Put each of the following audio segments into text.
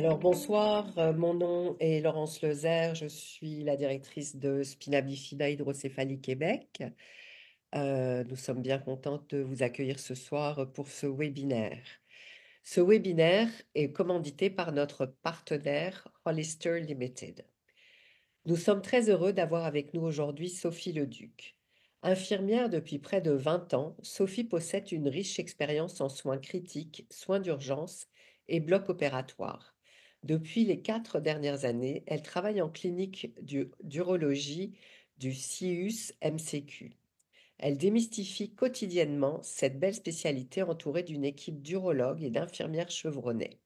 Alors bonsoir, mon nom est Laurence Lezère, je suis la directrice de Spina Bifida Hydrocéphalie Québec. Nous sommes bien contentes de vous accueillir ce soir pour ce webinaire. Ce webinaire est commandité par notre partenaire Hollister Limited. Nous sommes très heureux d'avoir avec nous aujourd'hui Sophie Leduc. Infirmière depuis près de 20 ans, Sophie possède une riche expérience en soins critiques, soins d'urgence et blocs opératoires. Depuis les 4 dernières années, elle travaille en clinique d'urologie du CIUS MCQ. Elle démystifie quotidiennement cette belle spécialité entourée d'une équipe d'urologues et d'infirmières chevronnées.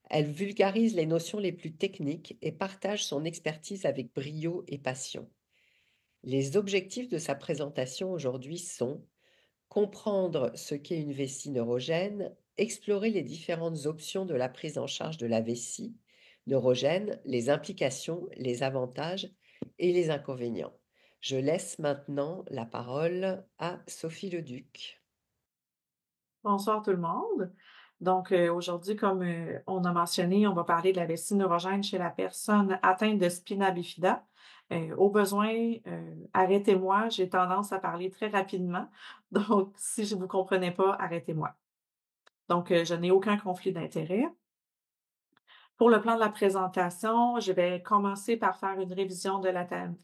Elle vulgarise les notions les plus techniques et partage son expertise avec brio et passion. Les objectifs de sa présentation aujourd'hui sont comprendre ce qu'est une vessie neurogène, explorer les différentes options de la prise en charge de la vessie neurogène, les implications, les avantages et les inconvénients. Je laisse maintenant la parole à Sophie Leduc. Bonsoir tout le monde. Donc, aujourd'hui, comme on a mentionné, on va parler de la vessie neurogène chez la personne atteinte de spina bifida. Au besoin, arrêtez-moi. J'ai tendance à parler très rapidement. Donc, si je ne vous comprenez pas, arrêtez-moi. Donc, je n'ai aucun conflit d'intérêt. Pour le plan de la présentation, je vais commencer par faire une révision de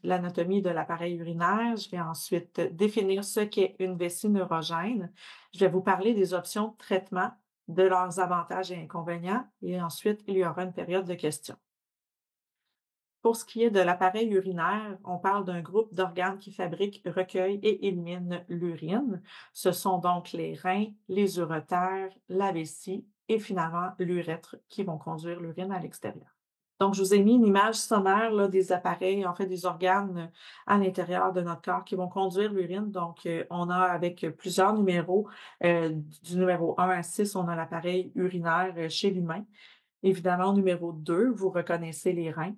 l'anatomie de l'appareil urinaire. Je vais ensuite définir ce qu'est une vessie neurogène. Je vais vous parler des options de traitement, de leurs avantages et inconvénients. Et ensuite, il y aura une période de questions. Pour ce qui est de l'appareil urinaire, on parle d'un groupe d'organes qui fabriquent, recueillent et éliminent l'urine. Ce sont donc les reins, les uretères, la vessie et finalement l'urètre qui vont conduire l'urine à l'extérieur. Donc, je vous ai mis une image sommaire là, des appareils, en fait, des organes à l'intérieur de notre corps qui vont conduire l'urine. Donc, on a avec plusieurs numéros, du numéro 1 à 6, on a l'appareil urinaire chez l'humain. Évidemment, au numéro 2, vous reconnaissez les reins.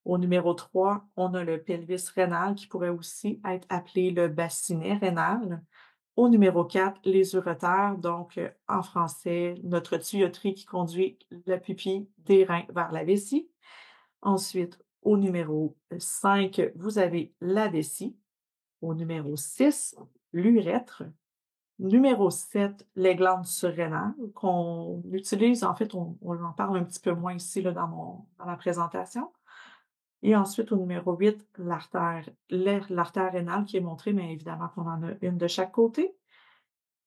Au numéro 3, on a le pelvis rénal qui pourrait aussi être appelé le bassinet rénal. Au numéro 4, les uretères, donc en français, notre tuyauterie qui conduit la pupille des reins vers la vessie. Ensuite, au numéro 5, vous avez la vessie. Au numéro 6, l'urètre. Numéro 7, les glandes surrénales qu'on utilise, en fait, on en parle un petit peu moins ici là, dans ma présentation. Et ensuite, au numéro 8, l'artère rénale qui est montrée, mais évidemment qu'on en a une de chaque côté.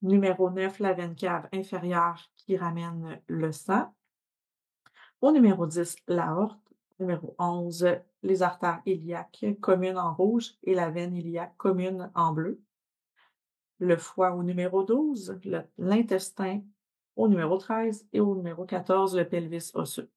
Numéro 9, la veine cave inférieure qui ramène le sang. Au numéro 10, l'aorte. Numéro 11, les artères iliaques communes en rouge et la veine iliaque commune en bleu. Le foie au numéro 12, l'intestin au numéro 13 et au numéro 14, le pelvis osseux.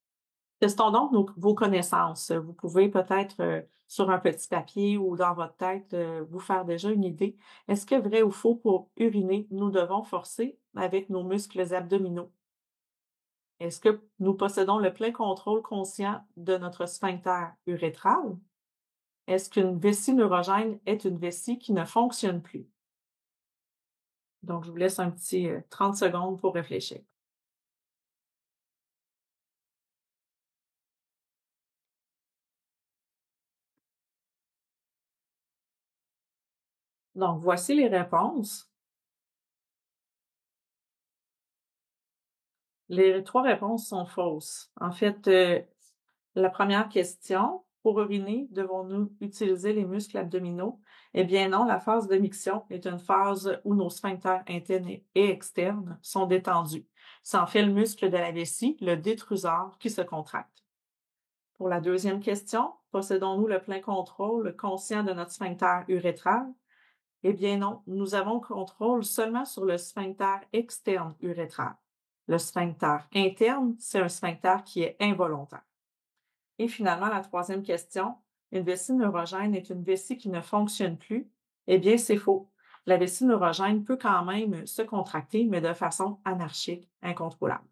Testons donc vos connaissances. Vous pouvez peut-être sur un petit papier ou dans votre tête vous faire déjà une idée. Est-ce que vrai ou faux pour uriner, nous devons forcer avec nos muscles abdominaux? Est-ce que nous possédons le plein contrôle conscient de notre sphincter urétral? Est-ce qu'une vessie neurogène est une vessie qui ne fonctionne plus? Donc, je vous laisse un petit 30 secondes pour réfléchir. Donc, voici les réponses. Les 3 réponses sont fausses. En fait, la première question, pour uriner, devons-nous utiliser les muscles abdominaux? Eh bien non, la phase de miction est une phase où nos sphincters internes et externes sont détendus. C'est en fait le muscle de la vessie, le détrusor, qui se contracte. Pour la deuxième question, possédons-nous le plein contrôle conscient de notre sphincter urétral? Eh bien non, nous avons contrôle seulement sur le sphincter externe urétral. Le sphincter interne, c'est un sphincter qui est involontaire. Et finalement, la troisième question, une vessie neurogène est une vessie qui ne fonctionne plus? Eh bien, c'est faux. La vessie neurogène peut quand même se contracter, mais de façon anarchique, incontrôlable.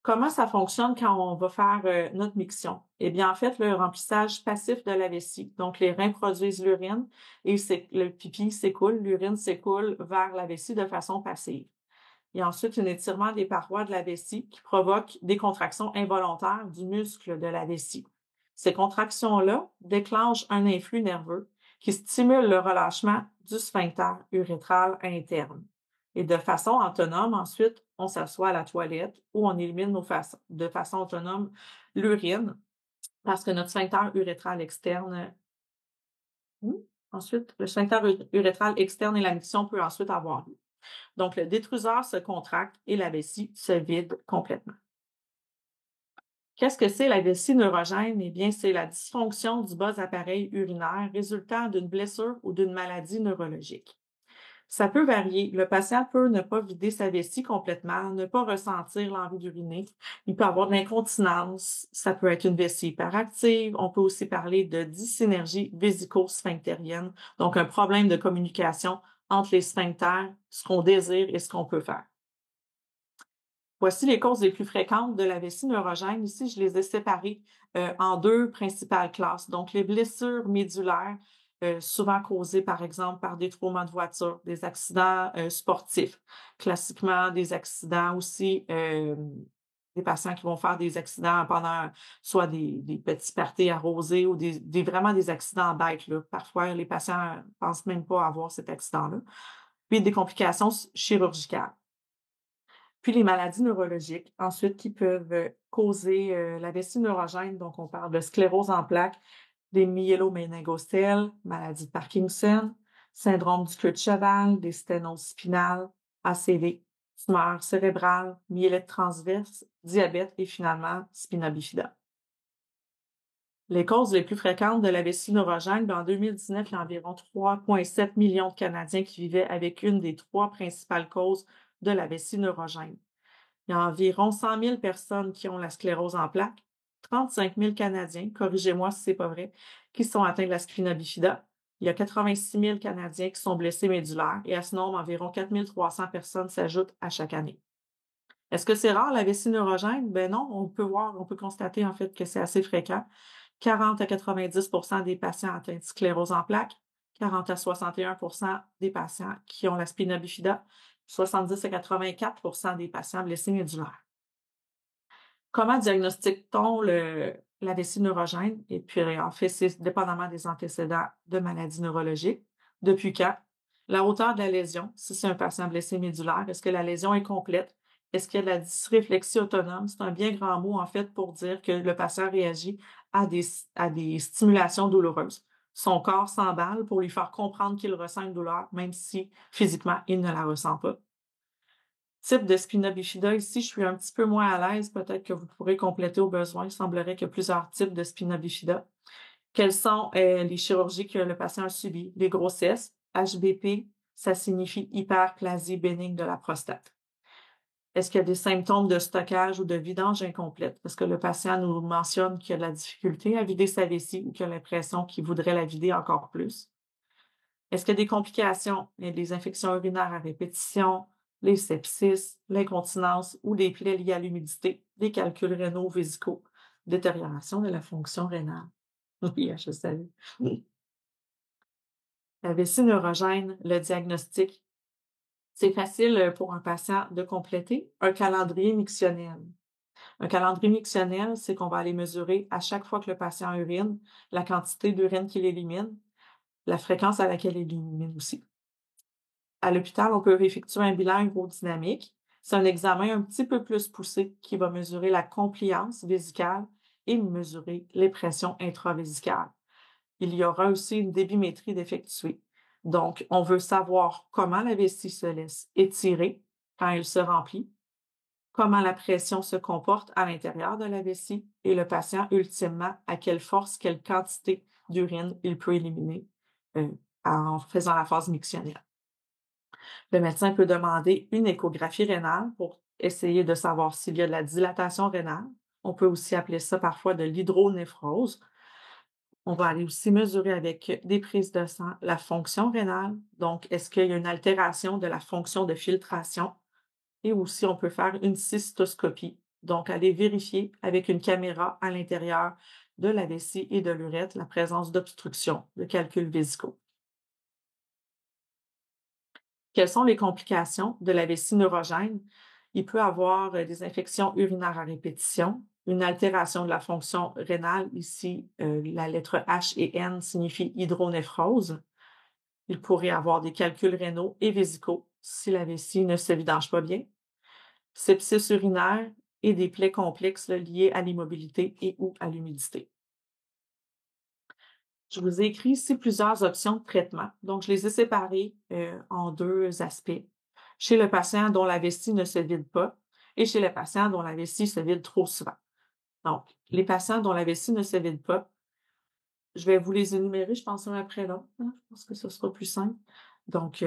Comment ça fonctionne quand on va faire notre miction? Eh bien, en fait, le remplissage passif de la vessie. Donc, les reins produisent l'urine et le pipi s'écoule, l'urine s'écoule vers la vessie de façon passive. Il y a ensuite un étirement des parois de la vessie qui provoque des contractions involontaires du muscle de la vessie. Ces contractions-là déclenchent un influx nerveux qui stimule le relâchement du sphincter urétral interne. Et de façon autonome, ensuite, on s'assoit à la toilette ou on élimine de façon autonome l'urine parce que notre sphincter urétral externe. Ensuite, le sphincter urétral externe et la miction peut ensuite avoir lieu. Donc, le détruseur se contracte et la vessie se vide complètement. Qu'est-ce que c'est la vessie neurogène? Eh bien, c'est la dysfonction du bas appareil urinaire résultant d'une blessure ou d'une maladie neurologique. Ça peut varier. Le patient peut ne pas vider sa vessie complètement, ne pas ressentir l'envie d'uriner. Il peut avoir de l'incontinence. Ça peut être une vessie hyperactive. On peut aussi parler de dysynergie vésico-sphinctérienne, donc un problème de communication entre les sphincters, ce qu'on désire et ce qu'on peut faire. Voici les causes les plus fréquentes de la vessie neurogène. Ici, je les ai séparées en deux principales classes. Donc, les blessures médulaires, souvent causées, par exemple, par des traumas de voiture, des accidents sportifs, classiquement des accidents aussi, des patients qui vont faire des accidents pendant soit des petits parties arrosés ou vraiment des accidents bêtes, là. Parfois, les patients pensent même pas avoir cet accident-là. Puis des complications chirurgicales. Puis les maladies neurologiques, ensuite, qui peuvent causer la vessie neurogène. Donc, on parle de sclérose en plaques, des myéloméningocèles, maladie de Parkinson, syndrome du queue de cheval, des sténoses spinales, ACV, tumeur cérébrale, myélite transverse, diabète et finalement spina bifida. Les causes les plus fréquentes de la vessie neurogène, en 2019, il y a environ 3,7 millions de Canadiens qui vivaient avec une des trois principales causes de la vessie neurogène. Il y a environ 100 000 personnes qui ont la sclérose en plaques, 35 000 Canadiens, corrigez-moi si c'est pas vrai, qui sont atteints de la spina bifida. Il y a 86 000 Canadiens qui sont blessés médulaires et à ce nombre, environ 4 300 personnes s'ajoutent à chaque année. Est-ce que c'est rare la vessie neurogène? Ben non, on peut constater en fait que c'est assez fréquent. 40 à 90 des patients atteints de sclérose en plaques, 40 à 61 des patients qui ont la spina bifida, 70 à 84 des patients blessés médulaires. Comment diagnostique-t-on la vessie neurogène? Et puis, en fait, c'est dépendamment des antécédents de maladies neurologiques. Depuis quand? La hauteur de la lésion, si c'est un patient blessé médulaire, est-ce que la lésion est complète? Est-ce qu'il y a de la dysréflexie autonome? C'est un bien grand mot, en fait, pour dire que le patient réagit à des stimulations douloureuses. Son corps s'emballe pour lui faire comprendre qu'il ressent une douleur, même si physiquement, il ne la ressent pas. Type de spina bifida, ici, je suis un petit peu moins à l'aise. Peut-être que vous pourrez compléter au besoin. Il semblerait qu'il y a plusieurs types de spina bifida. Quelles sont les chirurgies que le patient a subies? Les grossesses, HBP, ça signifie hyperplasie bénigne de la prostate. Est-ce qu'il y a des symptômes de stockage ou de vidange incomplète? Est-ce que le patient nous mentionne qu'il a de la difficulté à vider sa vessie ou qu'il a l'impression qu'il voudrait la vider encore plus? Est-ce qu'il y a des complications, des infections urinaires à répétition, les sepsis, l'incontinence ou des plaies liées à l'humidité, des calculs rénaux vésicaux, détérioration de la fonction rénale? Oui, je savais. La vessie neurogène, le diagnostic. C'est facile pour un patient de compléter un calendrier mictionnel. Un calendrier mictionnel, c'est qu'on va aller mesurer à chaque fois que le patient urine, la quantité d'urine qu'il élimine, la fréquence à laquelle il élimine aussi. À l'hôpital, on peut effectuer un bilan urodynamique. C'est un examen un petit peu plus poussé qui va mesurer la compliance vésicale et mesurer les pressions intravésicales. Il y aura aussi une débimétrie d'effectuer. Donc, on veut savoir comment la vessie se laisse étirer quand elle se remplit, comment la pression se comporte à l'intérieur de la vessie et le patient, ultimement, à quelle force, quelle quantité d'urine il peut éliminer en faisant la phase mictionnelle. Le médecin peut demander une échographie rénale pour essayer de savoir s'il y a de la dilatation rénale. On peut aussi appeler ça parfois de l'hydronéphrose. On va aller aussi mesurer avec des prises de sang la fonction rénale. Donc, est-ce qu'il y a une altération de la fonction de filtration? Et aussi, on peut faire une cystoscopie. Donc, aller vérifier avec une caméra à l'intérieur de la vessie et de l'urètre la présence d'obstruction, de calculs vésicaux. Quelles sont les complications de la vessie neurogène? Il peut avoir des infections urinaires à répétition, une altération de la fonction rénale. Ici, la lettre H et N signifient hydronéphrose. Il pourrait avoir des calculs rénaux et vésicaux si la vessie ne se vidange pas bien, sepsis urinaire et des plaies complexes là, liées à l'immobilité et ou à l'humidité. Je vous ai écrit ici plusieurs options de traitement. Donc, je les ai séparées en deux aspects. Chez le patient dont la vessie ne se vide pas et chez le patient dont la vessie se vide trop souvent. Donc, les patients dont la vessie ne se vide pas, je vais vous les énumérer, je pense, un après l'autre, hein. Je pense que ce sera plus simple. Donc,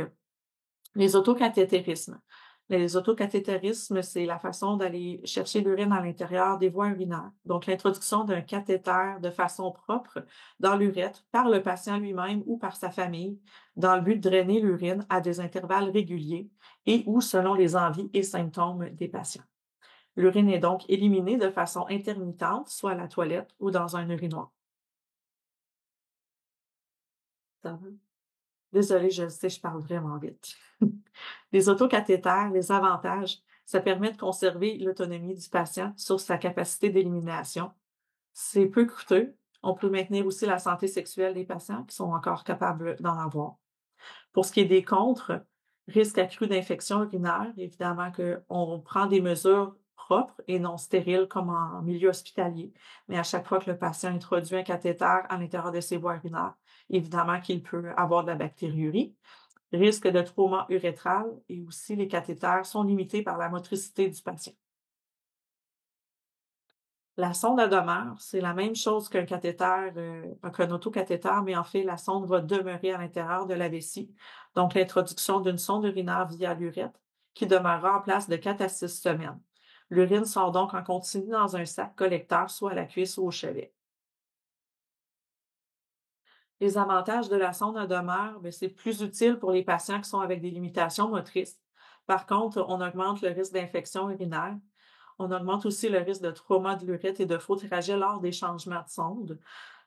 les autocathétérismes. Les autocathétérismes, c'est la façon d'aller chercher l'urine à l'intérieur des voies urinaires. Donc, l'introduction d'un cathéter de façon propre dans l'urètre par le patient lui-même ou par sa famille dans le but de drainer l'urine à des intervalles réguliers et ou selon les envies et symptômes des patients. L'urine est donc éliminée de façon intermittente, soit à la toilette ou dans un urinoir. Ça va? Désolée, je sais, je parle vraiment vite. Les autocathéters, les avantages, ça permet de conserver l'autonomie du patient sur sa capacité d'élimination. C'est peu coûteux. On peut maintenir aussi la santé sexuelle des patients qui sont encore capables d'en avoir. Pour ce qui est des contres, risque accru d'infection urinaire, évidemment qu'on prend des mesures propres et non stériles comme en milieu hospitalier, mais à chaque fois que le patient introduit un cathéter à l'intérieur de ses voies urinaires, évidemment qu'il peut avoir de la bactériurie. Risque de trauma urétral et aussi les cathéters sont limités par la motricité du patient. La sonde à demeure, c'est la même chose qu'un cathéter, qu'un autocathéter, mais en fait, la sonde va demeurer à l'intérieur de la vessie. Donc, l'introduction d'une sonde urinaire via l'urètre qui demeurera en place de 4 à 6 semaines. L'urine sort donc en continu dans un sac collecteur, soit à la cuisse ou au chevet. Les avantages de la sonde à demeure, ben, c'est plus utile pour les patients qui sont avec des limitations motrices. Par contre, on augmente le risque d'infection urinaire. On augmente aussi le risque de trauma de l'urètre et de faux trajet lors des changements de sonde.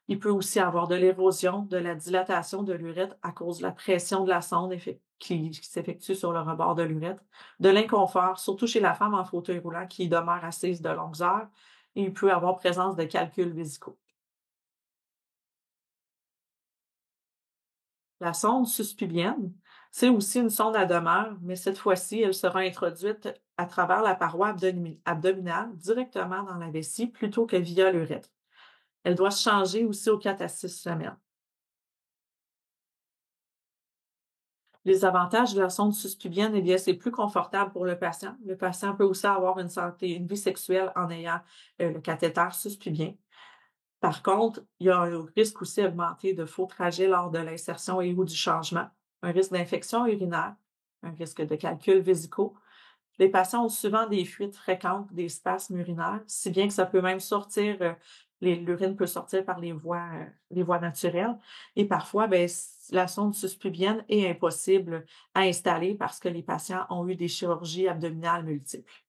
Il peut aussi avoir de l'érosion, de la dilatation de l'urètre à cause de la pression de la sonde qui s'effectue sur le rebord de l'urètre, de l'inconfort, surtout chez la femme en fauteuil roulant qui demeure assise de longues heures, et il peut avoir présence de calculs vésicaux. La sonde suspubienne, c'est aussi une sonde à demeure, mais cette fois-ci, elle sera introduite à travers la paroi abdominale directement dans la vessie plutôt que via l'urètre. Elle doit se changer aussi aux 4 à 6 semaines. Les avantages de la sonde suspubienne, eh bien, c'est plus confortable pour le patient. Le patient peut aussi avoir une vie sexuelle en ayant le cathéter suspubien. Par contre, il y a un risque aussi augmenté de faux trajets lors de l'insertion et ou du changement, un risque d'infection urinaire, un risque de calculs vésicaux. Les patients ont souvent des fuites fréquentes, des spasmes urinaires, si bien que ça peut même sortir, l'urine peut sortir par les voies naturelles. Et parfois, ben, la sonde suspubienne est impossible à installer parce que les patients ont eu des chirurgies abdominales multiples.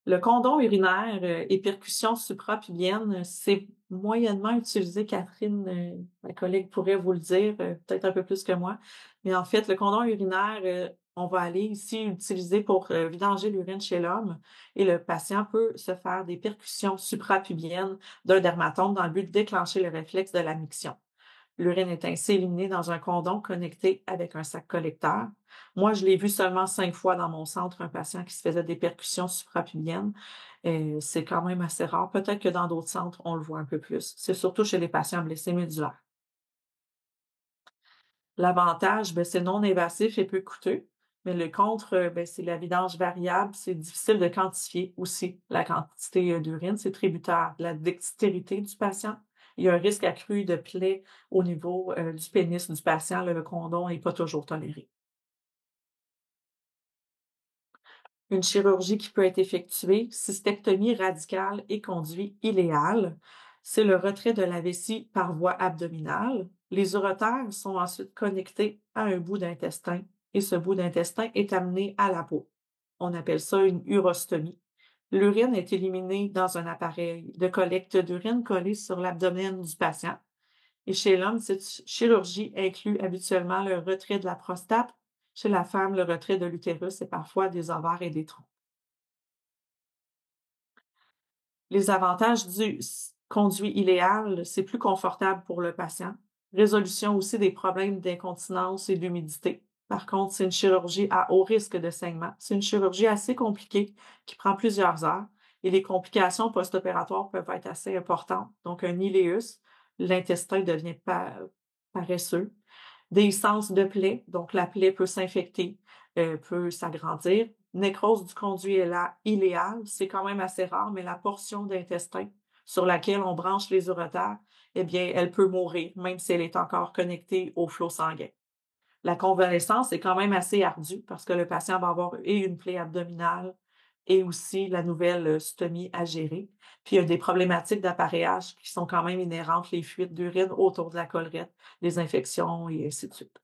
Le condom urinaire et percussion suprapubienne, c'est moyennement utilisé. Catherine, ma collègue, pourrait vous le dire, peut-être un peu plus que moi. Mais en fait, le condom urinaire, on va aller ici l'utiliser pour vidanger l'urine chez l'homme et le patient peut se faire des percussions suprapubiennes d'un dermatome dans le but de déclencher le réflexe de la miction. L'urine est ainsi éliminée dans un condom connecté avec un sac collecteur. Moi, je l'ai vu seulement 5 fois dans mon centre, un patient qui se faisait des percussions suprapubiennes. C'est quand même assez rare. Peut-être que dans d'autres centres, on le voit un peu plus. C'est surtout chez les patients blessés médulaires. L'avantage, ben, c'est non invasif et peu coûteux. Mais le contre, ben, c'est la vidange variable. C'est difficile de quantifier aussi la quantité d'urine. C'est tributaire de la dextérité du patient. Il y a un risque accru de plaie au niveau du pénis du patient. Là, le condom n'est pas toujours toléré. Une chirurgie qui peut être effectuée, cystectomie radicale et conduit iléal, c'est le retrait de la vessie par voie abdominale. Les uretères sont ensuite connectés à un bout d'intestin et ce bout d'intestin est amené à la peau. On appelle ça une urostomie. L'urine est éliminée dans un appareil de collecte d'urine collé sur l'abdomen du patient Et chez l'homme, cette chirurgie inclut habituellement le retrait de la prostate. Chez la femme, le retrait de l'utérus et parfois des ovaires et des trompes. Les avantages du conduit iléal, c'est plus confortable pour le patient. Résolution aussi des problèmes d'incontinence et d'humidité. Par contre, c'est une chirurgie à haut risque de saignement. C'est une chirurgie assez compliquée qui prend plusieurs heures et les complications post-opératoires peuvent être assez importantes. Donc, un iléus, l'intestin devient paresseux. Des sens de plaie, donc la plaie peut s'infecter, peut s'agrandir. Nécrose du conduit iléal, c'est quand même assez rare, mais la portion d'intestin sur laquelle on branche les uretères, eh bien, elle peut mourir, même si elle est encore connectée au flot sanguin. La convalescence est quand même assez ardue parce que le patient va avoir et une plaie abdominale et aussi la nouvelle stomie à gérer. Puis il y a des problématiques d'appareillage qui sont quand même inhérentes, les fuites d'urine autour de la collerette, les infections et ainsi de suite.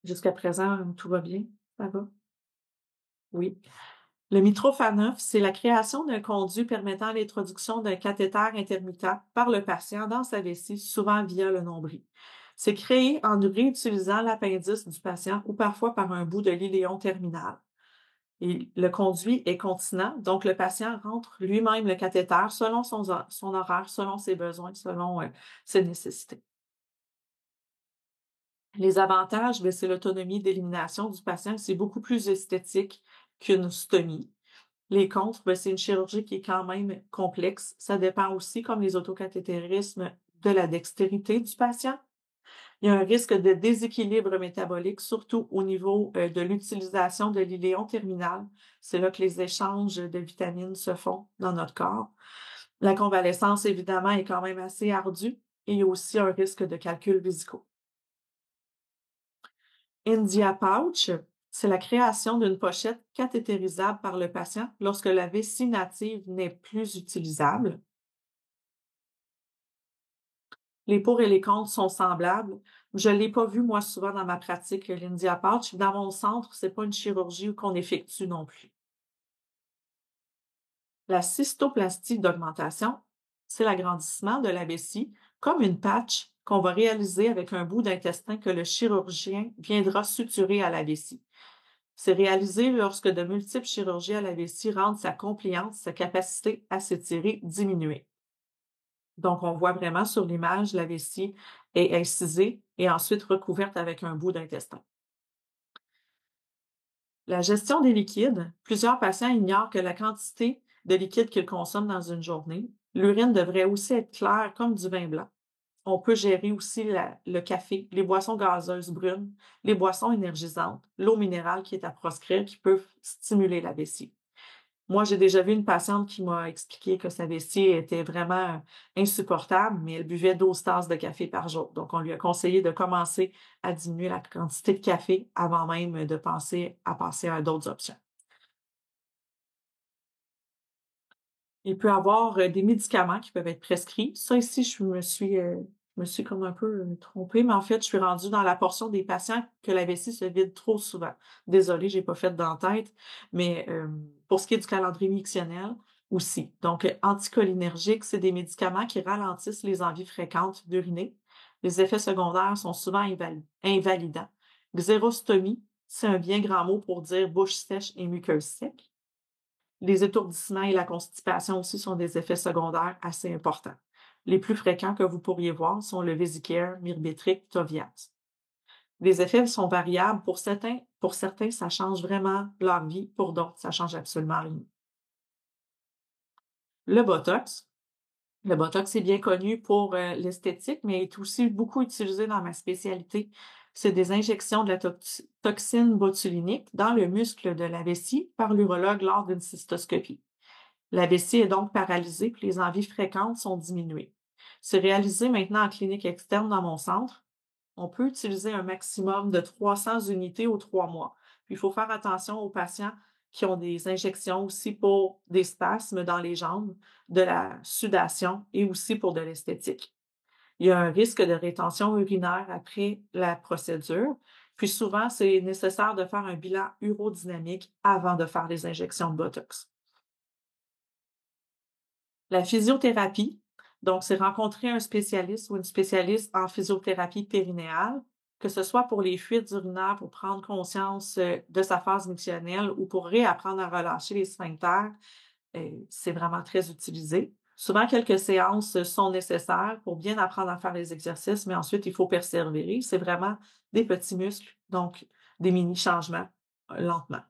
Jusqu'à présent, tout va bien? Ça va? Oui. Le Mitrofanov, c'est la création d'un conduit permettant l'introduction d'un cathéter intermittent par le patient dans sa vessie, souvent via le nombril. C'est créé en réutilisant l'appendice du patient ou parfois par un bout de l'iléon terminal. Et le conduit est continent, donc le patient rentre lui-même le cathéter selon son horaire, selon ses besoins, selon ses nécessités. Les avantages, ben, c'est l'autonomie d'élimination du patient, c'est beaucoup plus esthétique qu'une stomie. Les contres, ben, c'est une chirurgie qui est quand même complexe. Ça dépend aussi, comme les autocathétérismes, de la dextérité du patient. Il y a un risque de déséquilibre métabolique, surtout au niveau de l'utilisation de l'iléon terminal. C'est là que les échanges de vitamines se font dans notre corps. La convalescence, évidemment, est quand même assez ardue et il y a aussi un risque de calculs vésicaux. India Pouch, c'est la création d'une pochette cathétérisable par le patient lorsque la vessie native n'est plus utilisable. Les pour et les contre sont semblables. Je ne l'ai pas vu, moi, souvent dans ma pratique, l'India Pouch. Dans mon centre, c'est pas une chirurgie qu'on effectue non plus. La cystoplastie d'augmentation, c'est l'agrandissement de la vessie comme une patch qu'on va réaliser avec un bout d'intestin que le chirurgien viendra suturer à la vessie. C'est réalisé lorsque de multiples chirurgies à la vessie rendent sa compliance, sa capacité à s'étirer diminuée. Donc, on voit vraiment sur l'image, la vessie est incisée et ensuite recouverte avec un bout d'intestin. La gestion des liquides. Plusieurs patients ignorent que la quantité de liquide qu'ils consomment dans une journée. L'urine devrait aussi être claire comme du vin blanc. On peut gérer aussi le café, les boissons gazeuses brunes, les boissons énergisantes, l'eau minérale qui est à proscrire, qui peuvent stimuler la vessie. Moi, j'ai déjà vu une patiente qui m'a expliqué que sa vessie était vraiment insupportable, mais elle buvait 12 tasses de café par jour. Donc, on lui a conseillé de commencer à diminuer la quantité de café avant même de penser à passer à d'autres options. Il peut y avoir des médicaments qui peuvent être prescrits. Ça ici, je me suis comme un peu trompée, mais en fait, je suis rendue dans la portion des patients que la vessie se vide trop souvent. Désolée, j'ai pas fait d'en-tête, mais pour ce qui est du calendrier mictionnel aussi. Donc, anticholinergiques, c'est des médicaments qui ralentissent les envies fréquentes d'uriner. Les effets secondaires sont souvent invalidants. Xérostomie, c'est un bien grand mot pour dire bouche sèche et muqueuse sec. Les étourdissements et la constipation aussi sont des effets secondaires assez importants. Les plus fréquents que vous pourriez voir sont le Vésicare, Myrbetriq, Toviaz. Les effets sont variables. Pour certains, ça change vraiment leur vie. Pour d'autres, ça change absolument rien. Le Botox. Le Botox est bien connu pour l'esthétique, mais est aussi beaucoup utilisé dans ma spécialité. C'est des injections de la toxine botulinique dans le muscle de la vessie par l'urologue lors d'une cystoscopie. La vessie est donc paralysée puis les envies fréquentes sont diminuées. C'est réalisé maintenant en clinique externe dans mon centre. On peut utiliser un maximum de 300 unités aux 3 mois. Puis il faut faire attention aux patients qui ont des injections aussi pour des spasmes dans les jambes, de la sudation et aussi pour de l'esthétique. Il y a un risque de rétention urinaire après la procédure. Puis souvent, c'est nécessaire de faire un bilan urodynamique avant de faire les injections de Botox. La physiothérapie, donc c'est rencontrer un spécialiste ou une spécialiste en physiothérapie périnéale, que ce soit pour les fuites urinaires, pour prendre conscience, de sa phase missionnelle ou pour réapprendre à relâcher les sphincters, c'est vraiment très utilisé. Souvent, quelques séances sont nécessaires pour bien apprendre à faire les exercices, mais ensuite, il faut persévérer. C'est vraiment des petits muscles, donc des mini changements, lentement.